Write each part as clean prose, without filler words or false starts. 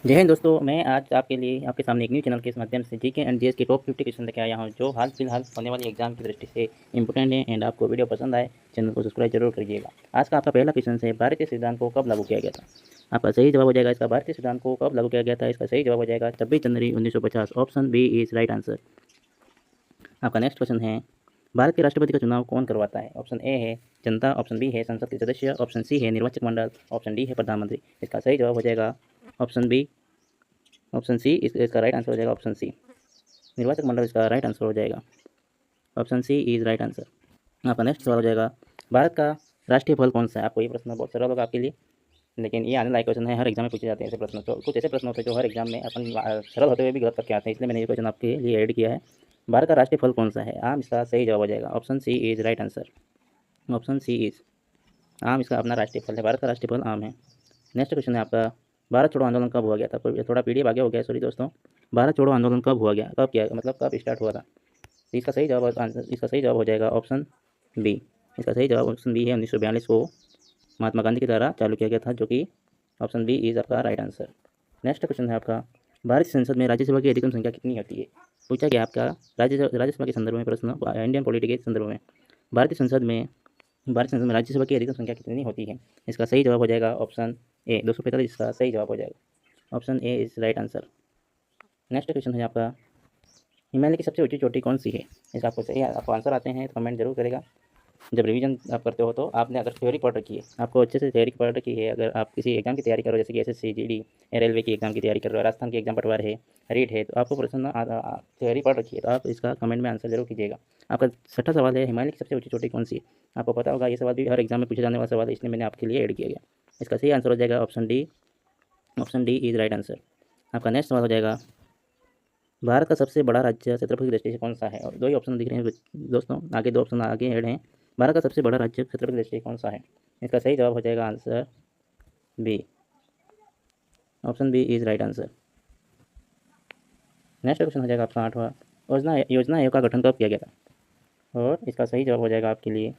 जय हिंद दोस्तों, मैं आज आपके लिए आपके सामने एक न्यूज़ चैनल के माध्यम से जीके एंड जीएस के टॉप 50 क्वेश्चन लेके आया हूं, जो हाल फिलहाल होने वाली एग्जाम की दृष्टि से इंपॉर्टेंट है। एंड आपको वीडियो पसंद आए चैनल को सब्सक्राइब जरूर करिएगा। आज का आपका पहला क्वेश्चन है, भारतीय संविधान को कब लागू किया गया था। आपका सही जवाब हो जाएगा इसका, भारतीय संविधान को कब लागू किया गया था। इसका सही जवाब हो जाएगा 26 जनवरी 1950। Option B is right answer. आपका नेक्स्ट क्वेश्चन है, भारत के राष्ट्रपति का चुनाव कौन करवाता है। ऑप्शन ए है जनता, ऑप्शन बी है संसद के सदस्य, ऑप्शन सी है निर्वाचक मंडल, ऑप्शन डी है प्रधानमंत्री। इसका सही जवाब हो जाएगा ऑप्शन बी, ऑप्शन सी इसका राइट आंसर हो जाएगा। ऑप्शन सी निर्वाचक मंडल इसका राइट आंसर हो जाएगा। Option C is right answer. आपका नेक्स्ट सवाल हो जाएगा, भारत का राष्ट्रीय फल कौन सा है। आपको ये प्रश्न बहुत सरल होगा आपके लिए, लेकिन ये आने लायक क्वेश्चन है। हर एग्जाम में पूछे जाते हैं ऐसे प्रश्न, तो कुछ ऐसे प्रश्न होते हैं जो हर एग्जाम में अपन सरल होते हुए भी गलत करके आते हैं, इसलिए मैंने ये क्वेश्चन आपके लिए ऐड किया है। भारत का राष्ट्रीय फल कौन सा है। आम इसका सही जवाब हो जाएगा। Option C is right answer. Option C is आम इसका अपना राष्ट्रीय फल है। भारत का राष्ट्रीय फल आम है। नेक्स्ट क्वेश्चन है आपका, भारत छोड़ो आंदोलन कब हुआ गया था। थोड़ा पीडीएफ आगे हो गया, सॉरी दोस्तों। भारत छोड़ो आंदोलन कब हुआ गया, कब किया, मतलब कब स्टार्ट हुआ था। तो इसका सही जवाब हो जाएगा ऑप्शन बी। इसका सही जवाब ऑप्शन बी है, 1942 को महात्मा गांधी के द्वारा चालू किया गया था, जो कि ऑप्शन बी इज आपका राइट आंसर। नेक्स्ट क्वेश्चन है आपका, भारतीय संसद में राज्यसभा की अधिकतम संख्या कितनी होती है। पूछा गया आपका राज्यसभा के संदर्भ में प्रश्न, इंडियन पॉलिटी के संदर्भ में। भारतीय संसद में राज्यसभा की अधिकतम संख्या कितनी होती है। इसका सही जवाब हो जाएगा ऑप्शन ए, 245। इसका सही जवाब हो जाएगा। Option A is right answer. Next question है आपका, हिमालय की सबसे ऊंची चोटी कौन सी है। इसका आपको सही आपको आंसर आते हैं तो कमेंट जरूर करेगा। जब रिवीजन आप करते हो तो आपने अगर थ्योरी पढ़ रखी है, आपको अच्छे से थ्योरी पढ़ रखी है, अगर आप किसी एग्जाम की तैयारी करो, जैसे कि एसएससी जीडी रेलवे की एग्जाम की तैयारी कर रहे हो, राजस्थान की एग्जाम पटवार है, रीट है, तो आपको प्रश्न थ्योरी पढ़ रखी है, तो आप इसका कमेंट में आंसर जरूर कीजिएगा। आपका छठा सवाल है, हिमालय की सबसे ऊंची चोटी कौन सी है। आपको पता होगा, ये सवाल भी हर एग्जाम में पूछे जाने वाला सवाल है, इसलिए मैंने आपके लिए ऐड किया गया। इसका सही आंसर हो जाएगा option D. Option D is right answer. आपका नेक्स्ट सवाल हो जाएगा, भारत का सबसे बड़ा राज्य क्षेत्रफल की दृष्टि से कौन सा है। और दो ही ऑप्शन दिख रहे हैं दोस्तों, आगे दो ऑप्शन आगे ऐड हैं। भारत का सबसे बड़ा राज्य क्षेत्रफल की दृष्टि से कौन सा है। इसका सही जवाब हो जाएगा answer B. Option B is right answer. Next question हो जाएगा आपका आठवां, योजना आयोग का गठन कब किया गया था। और इसका सही जवाब हो जाएगा आपके लिए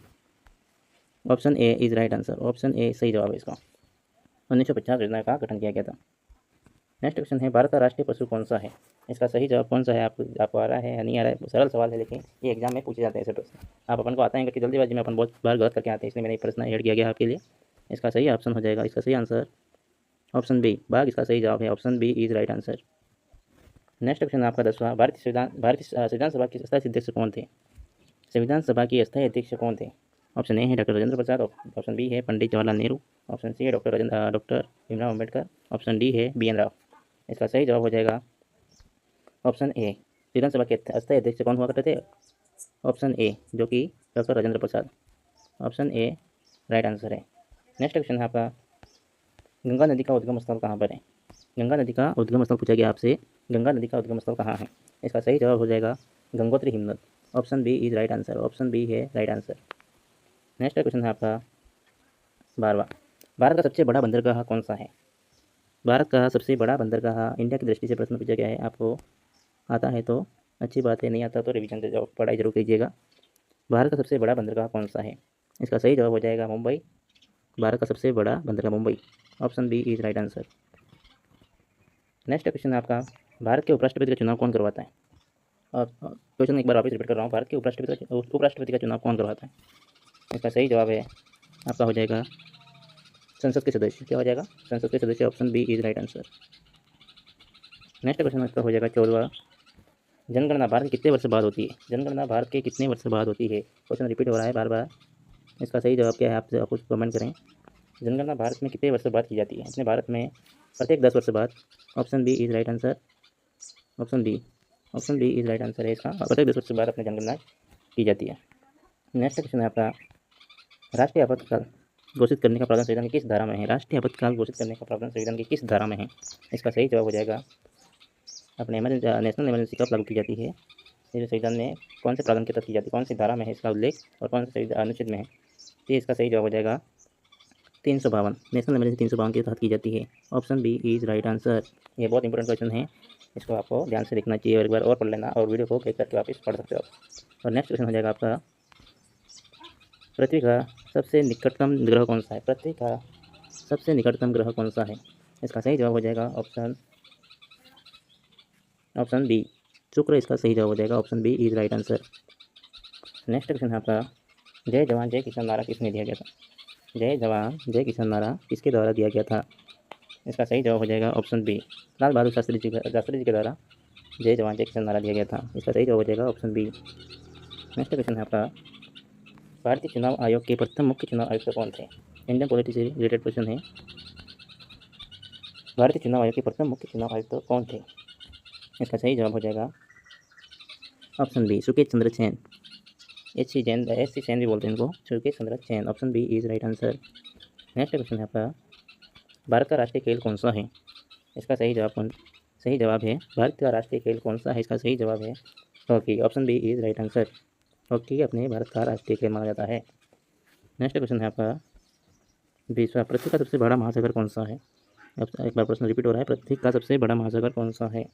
option A is right answer. Option A सही जवाब है इसका। 1950 योजना का गठन किया गया था। नेक्स्ट क्वेश्चन है, भारत का राष्ट्रीय पशु कौन सा है। इसका सही जवाब कौन सा है, आपको आ रहा है या नहीं आ रहा है। सरल सवाल है, लेकिन ये एग्जाम में पूछे जाते हैं ऐसे प्रश्न। आप अपन को आता है कि जल्दीबाजी में अपन बहुत बार गलत करके आते हैं, इसलिए मैंने ये प्रश्न ऐड किया गया आपके लिए। इसका सही ऑप्शन हो जाएगा, इसका सही आंसर ऑप्शन बी, बाघ इसका सही जवाब है। Option B is right answer. Next question आपका 10वां, भारतीय संविधान सभा के स्थायी अध्यक्ष कौन थे। संविधान सभा के स्थायी अध्यक्ष कौन थे। ऑप्शन ए है doctor Rajendra Prasad, option B है पंडित जवाहरलाल नेहरू, ऑप्शन सी है doctor Bhimrao Ambedkar, option D है बी एन राव। इसका सही जवाब हो जाएगा ऑप्शन ए, विधानसभा के अस्थायी अध्यक्ष कौन हुआ करते थे। ऑप्शन ए, जो कि doctor Rajendra Prasad. Option A right answer है। नेक्स्ट क्वेश्चन है आपका, गंगा नदी का उद्गम स्थल कहाँ पर है। गंगा नदी का उद्गम स्थल पूछा गया आपसे, गंगा नदी का उद्गम स्थल कहाँ है। इसका सही जवाब हो जाएगा गंगोत्री हिमनद। Option B is right answer. Option B है राइट आंसर। नेक्स्ट क्वेश्चन है आपका 12वां, भारत का सबसे बड़ा बंदरगाह कौन सा है। भारत का सबसे बड़ा बंदरगाह इंडिया की दृष्टि से प्रश्न पूछा गया है। आपको आता है तो अच्छी बात है, नहीं आता तो रिवीजन से पढ़ाई जरूर कीजिएगा। भारत का सबसे बड़ा बंदरगाह कौन सा है। इसका सही जवाब हो जाएगा मुंबई। भारत का सबसे बड़ा बंदरगाह Mumbai. Option B is right answer. Next question है आपका, भारत के उपराष्ट्रपति का चुनाव कौन करवाता है। और क्वेश्चन एक बार वापस रिपीट कर रहा हूँ, भारत के उपराष्ट्रपति का चुनाव कौन करवाता है। इसका सही जवाब है आपका हो जाएगा संसद के सदस्य। क्या हो जाएगा, संसद के सदस्य। Option B is right answer. Next question आपका हो जाएगा 14वां, जनगणना भारत के कितने वर्ष बाद होती है। जनगणना भारत के कितने वर्ष बाद होती है। क्वेश्चन रिपीट हो रहा है बार बार। इसका सही जवाब क्या है, आपसे आप कमेंट करें। जनगणना भारत में कितने वर्ष बाद की जाती है। अपने भारत में प्रत्येक 10 वर्ष बाद। Option B is right answer. Option B, option B is right answer है इसका। प्रत्येक 10 वर्ष बाद अपनी जनगणना की जाती है। नेक्स्ट क्वेश्चन है आपका, राष्ट्रीय आपातकाल घोषित करने का प्रावधान संविधान की किस धारा में है। राष्ट्रीय आपातकाल घोषित करने का प्रावधान संविधान की किस धारा में है। इसका सही जवाब हो जाएगा अपने नेशनल इमरजेंसी कब लागू की जाती है। ये संविधान में कौन से प्रावधान के तहत की जाती है, कौन सी धारा में है इसका उल्लेख, और कौन से अनुच्छेद में है। तो इसका सही जवाब हो जाएगा 352, नेशनल इमरजेंसी 352 के तहत की जाती है। Option B is right answer. ये बहुत इंपॉर्टेंट क्वेश्चन है, इसको आपको ध्यान से देखना चाहिए और एक बार और पढ़ लेना, और वीडियो को क्लिक करके वापस पढ़ सकते हो आप। और नेक्स्ट क्वेश्चन हो जाएगा आपका, पृथ्वी का सबसे निकटतम ग्रह कौन सा है। पृथ्वी का सबसे निकटतम ग्रह कौन सा है। इसका सही जवाब हो जाएगा ऑप्शन ऑप्शन बी शुक्र इसका सही जवाब हो जाएगा। Option B is right answer. Next question है आपका, जय जवान जय किसान नारा किसने दिया गया था? जय जवान जय किसान नारा किसके द्वारा दिया गया था? इसका सही जवाब हो जाएगा ऑप्शन बी, लाल बहादुर शास्त्री जी के द्वारा जय जवान जय किसान नारा दिया गया था। इसका सही जवाब हो जाएगा ऑप्शन बी। नेक्स्ट क्वेश्चन है आपका, भारतीय चुनाव आयोग के प्रथम मुख्य चुनाव आयुक्त कौन थे? इंडियन पॉलिटी से रिलेटेड क्वेश्चन है। भारतीय चुनाव आयोग के प्रथम मुख्य चुनाव आयुक्त कौन थे? इसका सही जवाब हो जाएगा option B, Sukesh Chandra Jain. S C Jain भी बोलते हैं इनको, Sukesh Chandra Jain. Option B is right answer. Next question है आपका, भारत का राष्ट्रीय खेल कौन सा है? इसका सही जवाब है भारत का राष्ट्रीय खेल कौन सा है? इसका सही जवाब है hockey. Option B is right answer. Hockey अपने भारत का राष्ट्रीय खेल माना जाता है। नेक्स्ट क्वेश्चन है आपका, 20वां, पृथ्वी का सबसे बड़ा महासागर कौन सा है? अब एक बार प्रश्न रिपीट हो रहा है, पृथ्वी का सबसे बड़ा महासागर कौन सा है?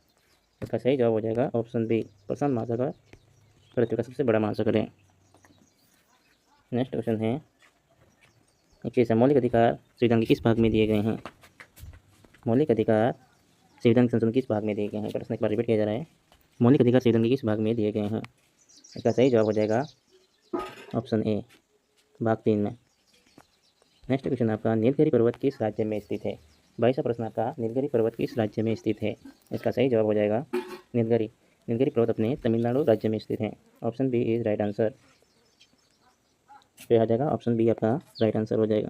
इसका सही जवाब हो जाएगा ऑप्शन बी, प्रशांत महासागर पृथ्वी का सबसे बड़ा महासागर है। नेक्स्ट क्वेश्चन है, 21, मौलिक अधिकार संविधान के किस भाग में दिए गए हैं? मौलिक अधिकार संविधान संशोधन किस भाग में दिए गए हैं? प्रश्न एक बार रिपीट किया जा रहा है, मौलिक अधिकार संविधान के किस भाग में दिए गए हैं? इसका सही जवाब हो जाएगा ऑप्शन ए, भाग 3 में। नेक्स्ट क्वेश्चन आपका, नीलगिरी पर्वत किस राज्य में स्थित है? 22वां प्रश्न आपका, नीलगिरी पर्वत किस राज्य में स्थित है? इसका सही जवाब हो जाएगा नीलगिरी पर्वत अपने तमिलनाडु राज्य में स्थित है। Option B is right answer. तो आ जाएगा ऑप्शन बी आपका राइट आंसर हो जाएगा।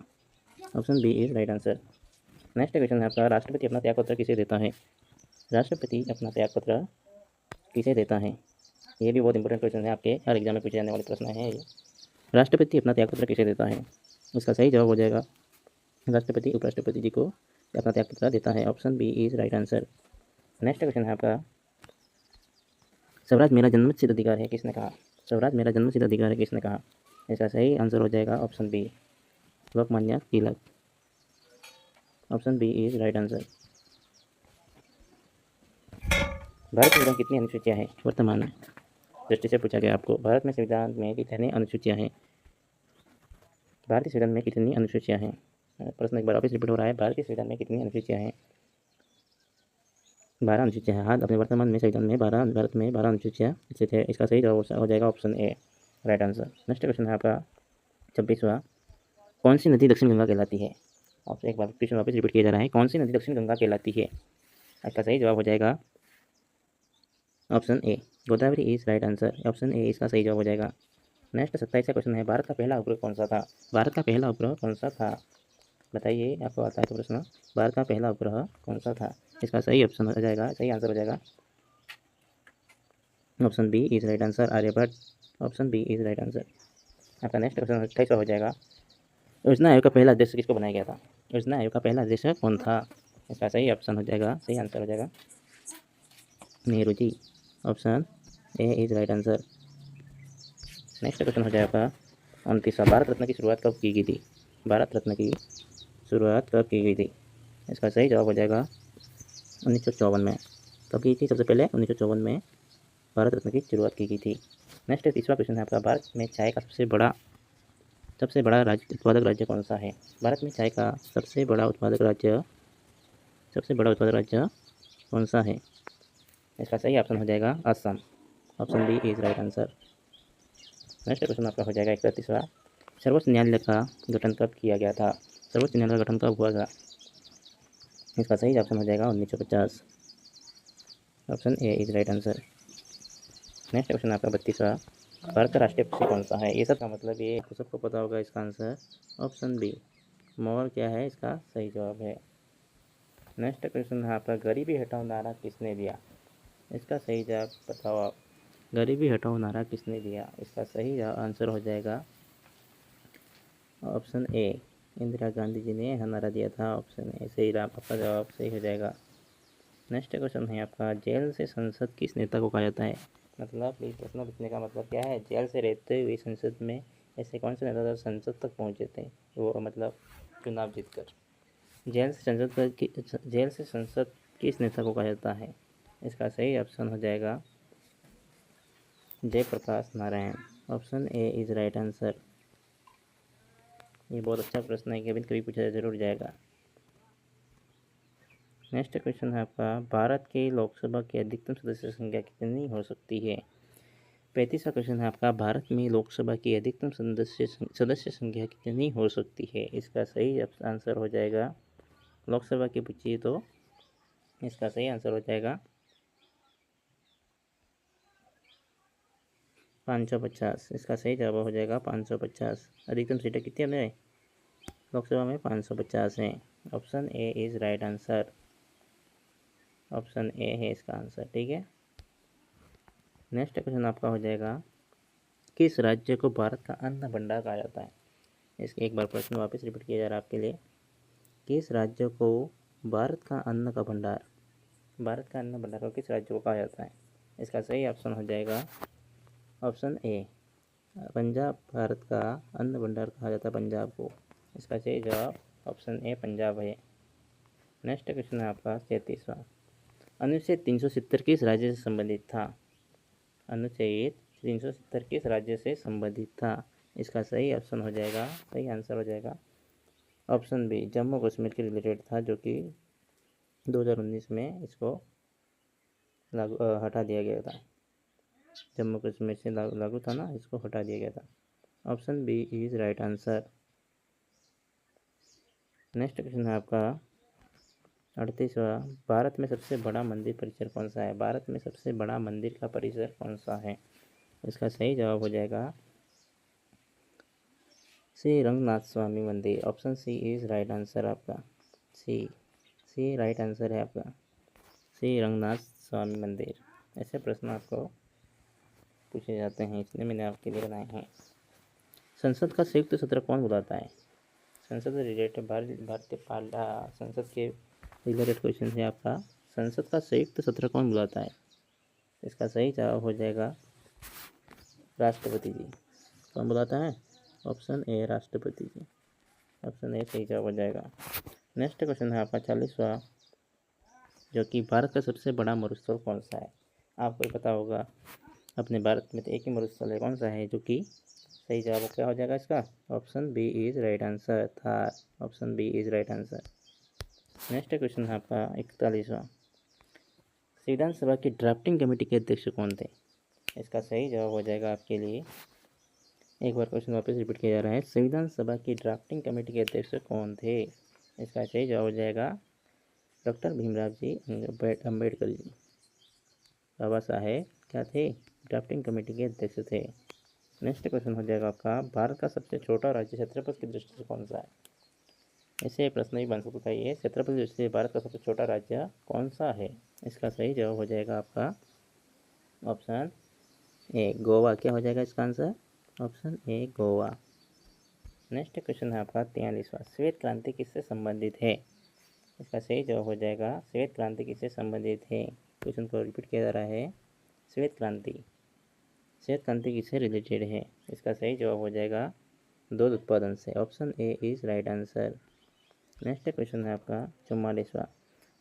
Option B is right answer. Next question है आपका, राष्ट्रपति अपना त्यागपत्र किसे देता है? राष्ट्रपति अपना त्यागपत्र किसे देता है? ये भी बहुत इंपॉर्टेंट क्वेश्चन है, आपके हर एग्जाम में पूछे जाने वाले प्रश्न है ये। राष्ट्रपति अपना त्यागपत्र किसे देता है? इसका सही जवाब हो जाएगा, राष्ट्रपति उपराष्ट्रपति जी को अपना त्यागपत्र देता है। Option B is right answer. Next question है आपका, स्वराज मेरा जन्मसिद्ध अधिकार है किसने कहा? स्वराज मेरा जन्मसिद्ध अधिकार है किसने कहा? इसका सही आंसर हो जाएगा option B, Lokmanya Tilak. Option B is right answer. Bharat में कितनी अनुसूचियाँ हैं वर्तमान में? दृष्टि से पूछा गया आपको, भारत में संविधान में कितनी अनुसूचियाँ हैं? भारतीय संविधान में कितनी अनुसूचियाँ हैं? प्रश्न एक बार वापस रिपीट हो रहा है, भारतीय संविधान में कितनी अनुसूचियाँ हैं? 12 अनुसूचियाँ हैं। हाँ, अपने वर्तमान में संविधान में भारत में 12 अनुसूचियाँ स्थित है। इसका सही जवाब हो जाएगा option A, right answer. Next question है आपका 26वां, कौन सी नदी दक्षिण गंगा कहलाती है? आपसे एक बार क्वेश्चन वापस रिपीट किया जा रहा है, कौन सी नदी दक्षिण गंगा कहलाती है? इसका सही जवाब हो जाएगा option A, Godavari is right answer. Option A इसका सही जवाब हो जाएगा। नेक्स्ट 27वां क्वेश्चन है, भारत का पहला उपग्रह कौन सा था? भारत का पहला उपग्रह कौन सा था? बताइए, आपको आता है तो प्रश्न, भारत का पहला उपग्रह कौन सा था? इसका सही ऑप्शन हो जाएगा, सही आंसर हो जाएगा option B is right answer, Aryabhatta. Option B is right answer. आपका नेक्स्ट क्वेश्चन 28वां हो जाएगा, योजना आयोग का पहला अध्यक्ष किसको बनाया गया था? योजना आयोग का पहला अध्यक्ष कौन था? इसका सही ऑप्शन हो जाएगा, सही आंसर हो जाएगा Nehru ji. Option A is right answer. Next question हो जाएगा 29वां, भारत रत्न की शुरुआत कब की गई थी? भारत रत्न की शुरुआत कब की गई थी? इसका सही जवाब हो जाएगा 1954 में। कब की थी? सबसे पहले 1954 में भारत रत्न की शुरुआत की गई थी। नेक्स्ट 30वां क्वेश्चन है आपका, भारत में चाय का सबसे बड़ा उत्पादक राज्य कौन सा है? भारत में चाय का सबसे बड़ा उत्पादक राज्य कौन सा है? इसका सही ऑप्शन हो जाएगा Assam. Option B is right answer. Next question आपका हो जाएगा 31वां, सर्वोच्च न्यायालय का गठन कब किया गया था? सर्वोच्च न्यायालय का गठन कब हुआ था? इसका सही ऑप्शन हो जाएगा 1950। Option A is right answer. Next question आपका 32वां, भारत का राष्ट्रीय पक्षी कौन सा है? ये सब का मतलब ये आपको सबको पता होगा, इसका आंसर ऑप्शन बी, मोर क्या है? इसका सही जवाब है। नेक्स्ट क्वेश्चन है आपका, गरीबी हटाओ नारा किसने दिया? इसका सही जवाब बताओ आप, गरीबी हटाओ नारा किसने दिया? इसका सही आंसर हो जाएगा ऑप्शन ए, इंदिरा गांधी जी ने नारा दिया था। ऑप्शन ए सही, आपका जवाब सही हो जाएगा। नेक्स्ट क्वेश्चन है आपका, जेल से संसद किस नेता को कहा जाता है? मतलब इस प्रश्न पूछने का मतलब क्या है, जेल से रहते हुए संसद में ऐसे कौन से नेता संसद तक पहुँचे थे, वो मतलब चुनाव जीतकर? जेल से संसद किस नेता को कहा जाता है? इसका सही ऑप्शन हो जाएगा Jayaprakash Narayan. Option A is right answer. ये बहुत अच्छा प्रश्न है, कभी कभी पूछा जरूर जाएगा। नेक्स्ट क्वेश्चन है आपका, भारत की लोकसभा की अधिकतम सदस्य संख्या कितनी हो सकती है। 35वां क्वेश्चन है आपका, भारत में लोकसभा की अधिकतम सदस्य संख्या कितनी हो सकती है। इसका सही आंसर हो जाएगा, लोकसभा की पूछिए तो इसका सही आंसर हो जाएगा 550। इसका सही जवाब हो जाएगा 550। अधिकतम सीटें कितनी हमने लोकसभा में 550 हैं। Option A is right answer. Option A है इसका आंसर, ठीक है। नेक्स्ट क्वेश्चन आपका हो जाएगा, किस राज्य को भारत का अन्न भंडार कहा जाता है। इसके एक बार प्रश्न वापस रिपीट किया जा रहा है आपके लिए, किस राज्य को भारत का अन्न भंडार को किस राज्य को कहा जाता है। इसका सही ऑप्शन हो जाएगा ऑप्शन ए, पंजाब। भारत का अन्न भंडार कहा जाता है पंजाब को। इसका सही जवाब ऑप्शन ए पंजाब है। नेक्स्ट क्वेश्चन है आपका 33वां, अनुच्छेद 370 किस राज्य से संबंधित था। अनुच्छेद 370 किस राज्य से संबंधित था। इसका सही ऑप्शन हो जाएगा, सही आंसर हो जाएगा ऑप्शन बी, जम्मू कश्मीर के रिलेटेड था, जो कि 2019 में इसको हटा दिया गया था। जम्मू कश्मीर से लागू था ना, इसको हटा दिया गया था। Option B is right answer. Next question है आपका 38वां, भारत में सबसे बड़ा मंदिर परिसर कौन सा है। भारत में सबसे बड़ा मंदिर का परिसर कौन सा है। इसका सही जवाब हो जाएगा श्री रंगनाथ स्वामी मंदिर। Option C is right answer आपका। सी राइट आंसर है आपका, श्री रंगनाथ स्वामी मंदिर। ऐसे प्रश्न आपको पूछे जाते हैं, इसलिए मैंने आपके लिए बनाए हैं। संसद का संयुक्त सत्र कौन बुलाता है। संसद से रिलेटेड भारतीय संसद के रिलेटेड क्वेश्चन है आपका, संसद का संयुक्त सत्र कौन बुलाता है। इसका सही जवाब हो जाएगा राष्ट्रपति जी। कौन बुलाता है। ऑप्शन ए राष्ट्रपति जी। ऑप्शन ए सही जवाब हो जाएगा। नेक्स्ट क्वेश्चन है आपका 40वां, जो कि भारत का सबसे बड़ा मरुस्थल कौन सा है। आपको पता होगा अपने भारत में तो एक ही मरुस्थल है, कौन सा है, जो कि सही जवाब क्या हो जाएगा इसका। Option B is right answer, Thar. Option B is right answer. Next question है आपका 41वां, संविधान सभा की ड्राफ्टिंग कमेटी के अध्यक्ष कौन थे। इसका सही जवाब हो जाएगा आपके लिए, एक बार क्वेश्चन वापस रिपीट किया जा रहा है, संविधान सभा की ड्राफ्टिंग कमेटी के अध्यक्ष कौन थे। इसका सही जवाब हो जाएगा डॉक्टर भीमराव जी अम्बेडकर जी। बाबा साहेब क्या थे, ड्राफ्टिंग कमेटी के अध्यक्ष थे। नेक्स्ट क्वेश्चन हो जाएगा आपका, भारत का सबसे छोटा राज्य क्षेत्रफल की दृष्टि से कौन सा है। ऐसे प्रश्न भी बन सकता है, ये क्षेत्रफल की दृष्टि से भारत का सबसे छोटा राज्य कौन सा है। इसका सही जवाब हो जाएगा आपका ऑप्शन ए गोवा। क्या हो जाएगा इसका answer, option A Goa. Next question है आपका 43वां, श्वेत क्रांति किससे संबंधित है। इसका सही जवाब हो जाएगा श्वेत क्रांति किससे संबंधित है। क्वेश्चन को रिपीट किया जा रहा है, श्वेत क्रांति किससे रिलेटेड है। इसका सही जवाब हो जाएगा दूध उत्पादन से। Option A is right answer. Next question है आपका 44वां,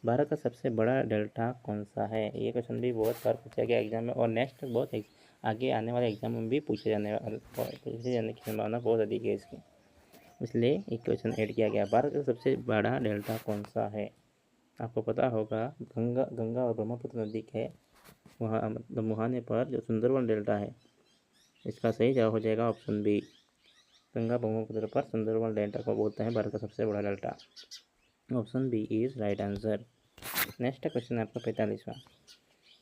भारत का सबसे बड़ा डेल्टा कौन सा है। ये क्वेश्चन भी बहुत बार पूछा गया एग्जाम में, और नेक्स्ट बहुत आगे आने वाले एग्जाम में भी पूछे जाने की संभावना बहुत अधिक है इसकी, इसलिए एक क्वेश्चन ऐड किया गया। भारत का सबसे बड़ा डेल्टा कौन सा है। आपको पता होगा गंगा और ब्रह्मपुत्र नदी के वहाँ मतलब मुहाने पर जो सुंदरवन डेल्टा है, इसका सही जवाब हो जाएगा ऑप्शन बी, गंगा ब्रह्मपुत्र पर सुंदरवन डेल्टा को बोलते हैं भारत का सबसे बड़ा delta. Option B is right answer. Next question है आपका 45वां,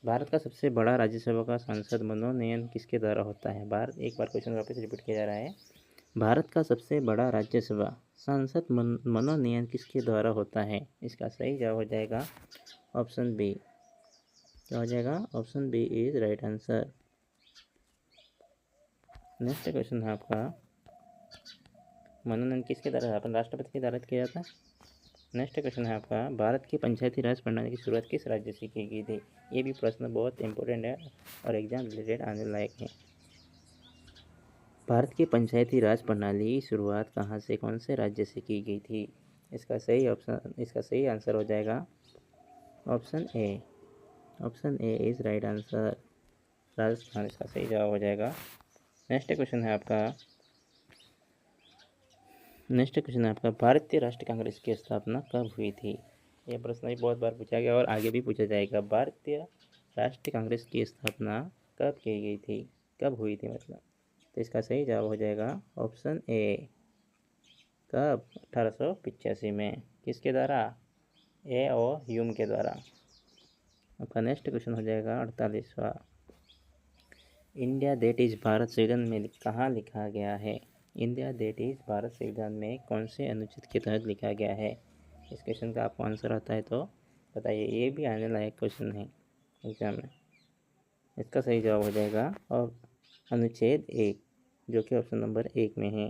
भारत का सबसे बड़ा राज्यसभा का सांसद मनोनयन किसके द्वारा होता है। भारत एक बार क्वेश्चन वापस रिपीट किया जा रहा है, भारत का सबसे बड़ा राज्यसभा सांसद मनोनयन किसके द्वारा होता है। इसका सही जवाब हो जाएगा ऑप्शन बी। क्या हो जाएगा, option B is right answer. Next question है आपका, मनोनयन किसके द्वारा, अपन राष्ट्रपति के द्वारा किया जाता है। नेक्स्ट क्वेश्चन है आपका, भारत की पंचायती राज प्रणाली की शुरुआत किस राज्य से की गई थी। ये भी प्रश्न बहुत इंपॉर्टेंट है और एग्जाम रिलेटेड आने लायक है। भारत की पंचायती राज प्रणाली की शुरुआत कहाँ से, कौन से राज्य से की गई थी। इसका सही आंसर हो जाएगा option A. Option A is right answer, Rajasthan इसका सही जवाब हो जाएगा। नेक्स्ट क्वेश्चन है आपका भारतीय राष्ट्रीय कांग्रेस की स्थापना कब हुई थी। यह प्रश्न भी बहुत बार पूछा गया और आगे भी पूछा जाएगा। भारतीय राष्ट्रीय कांग्रेस की स्थापना कब की गई थी, कब हुई थी मतलब। तो इसका सही जवाब हो जाएगा ऑप्शन ए। कब? 1885 में। किसके द्वारा? ए और ह्यूम के द्वारा। आपका नेक्स्ट क्वेश्चन हो जाएगा 48वां। इंडिया दैट इज भारत संविधान में कहाँ लिखा गया है? इंडिया दैट इज भारत संविधान में कौन से अनुच्छेद के तहत लिखा गया है? इस क्वेश्चन का आपको आंसर आता है तो बताइए। ये भी आने लायक क्वेश्चन है एग्जाम में। इसका सही जवाब हो जाएगा और अनुच्छेद 1, जो कि ऑप्शन नंबर 1 में है।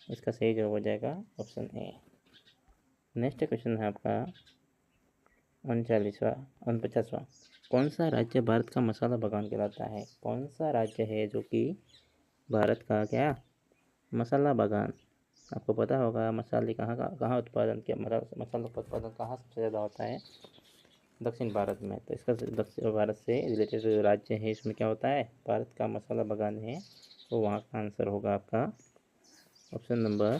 इसका सही जवाब हो जाएगा ऑप्शन ए। नेक्स्ट क्वेश्चन है आपका 49वां। कौन सा राज्य भारत का मसाला बागान कहलाता है? कौन सा राज्य है जो कि भारत का क्या मसाला बागान? आपको पता होगा मसाले कहाँ उत्पादन किया, मसालों का उत्पादन कहाँ सबसे ज़्यादा होता है? दक्षिण भारत में। तो इसका दक्षिण भारत से रिलेटेड जो राज्य है इसमें क्या होता है? भारत का मसाला बागान है, तो वहाँ का आंसर होगा आपका ऑप्शन नंबर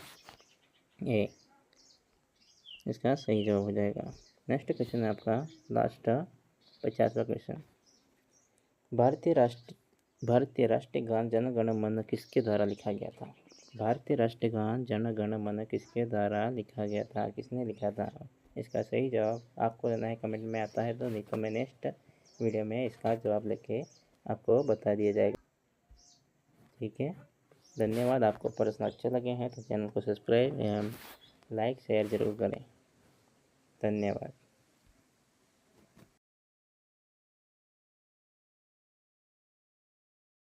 ए। इसका सही जवाब हो जाएगा। नेक्स्ट क्वेश्चन है आपका लास्ट 50वां क्वेश्चन। भारतीय राष्ट्रीय गान जन गण मन किसके द्वारा लिखा गया था? भारतीय राष्ट्रीय गान जन गण मन किसके द्वारा लिखा गया था? किसने लिखा था? इसका सही जवाब आपको देना है। कमेंट में आता है तो, नहीं तो मैं नेक्स्ट वीडियो में इसका जवाब लेके आपको बता दिया जाएगा। ठीक है, धन्यवाद। आपको प्रश्न अच्छे लगे हैं तो चैनल को सब्सक्राइब एवं लाइक शेयर ज़रूर करें। धन्यवाद।